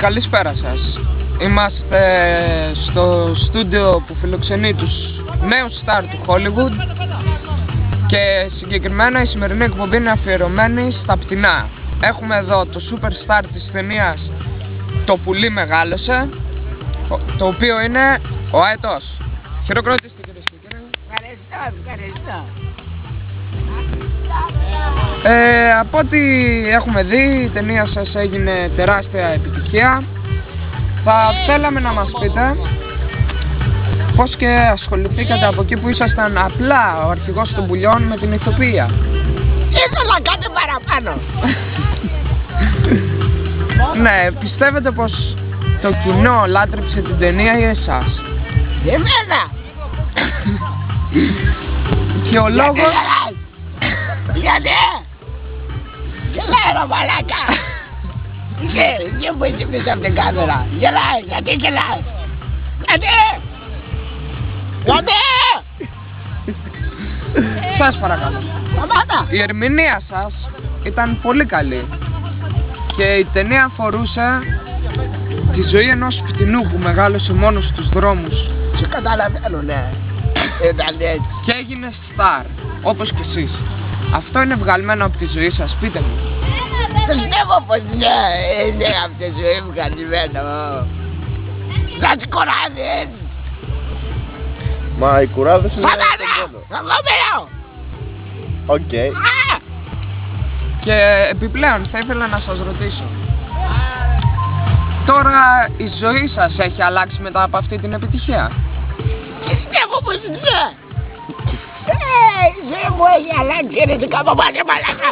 Καλησπέρα σας. Είμαστε στο στούντιο που φιλοξενεί τους νέους στάρ του Hollywood και συγκεκριμένα η σημερινή εκπομπή είναι αφιερωμένη στα πτηνά. Έχουμε εδώ το superstar της ταινίας «Το πουλί μεγάλωσε», το οποίο είναι ο Αετός. Χειροκροτήστε κυρίες και κύριοι. Ευχαριστώ. Από ό,τι έχουμε δει, η ταινία σας έγινε τεράστια επιτυχία. Θα θέλαμε να μας πείτε πώς και ασχοληθήκατε από εκεί που ήσασταν απλά ο αρχηγός των πουλιών με την ηθοποιία. Ήθελα κάτι παραπάνω. Ναι, πιστεύετε πως το κοινό λάτρεψε την ταινία ή εσάς? Εμένα. Και ο λόγος... Γιατί γελάει ρε μαλάκα. Και μου είσαι πίσω από την κάμερα. Γελάει, γιατί γελάει? Γιατί Σας παρακαλώ. σταμάτα. Η ερμηνεία σας ήταν πολύ καλή και η ταινία αφορούσε τη ζωή ενός πτηνού που μεγάλωσε μόνος στους δρόμους Σε καταλαβαίνω, ναι. Ήταν έτσι. και έγινε στάρ, όπως και εσείς. Αυτό είναι βγαλμένο από τη ζωή σας, πείτε μου. Πιστεύω πως ναι, είναι από τη ζωή μου καλυμμένο. Να τις κοράδες. Μα οι κουράδες είναι Σταμάτα. στον πόνο. Θα βαμμερώ. Οκ. Και επιπλέον θα ήθελα να σας ρωτήσω, τώρα η ζωή σας έχει αλλάξει μετά από αυτή την επιτυχία? Πιστεύω πως ναι. Η ζωή μου έχει αλλάξει ερετικά από μάτια μαλάκα.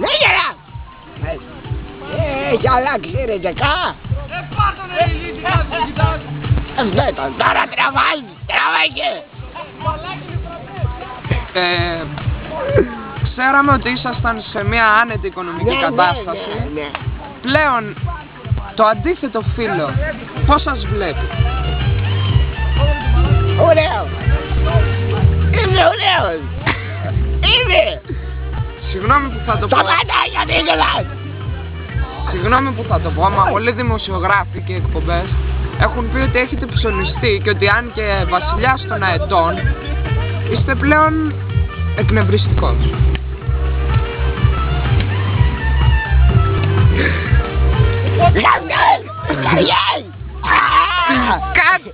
Ναι γελά. Έχει αλλάξει ερετικά. Αυτό ήταν. Τώρα τραβάει. Τραβάγε. Ξέραμε ότι ήσασταν σε μια άνετη οικονομική κατάσταση. Ναι. Πλέον το αντίθετο φύλο πώς σας βλέπει? Ωραίο. Είμαι ωραίος. Είμαι. Συγγνώμη που θα το πω. Σταμάτα γιατί γελάς. Συγγνώμη που θα το πω, αλλά πολλοί δημοσιογράφοι και εκπομπές έχουν πει ότι έχετε ψωνιστεί και ότι αν και βασιλιάς των αετών είστε πλέον εκνευριστικός. Λαμνές. Καριές. Κατ!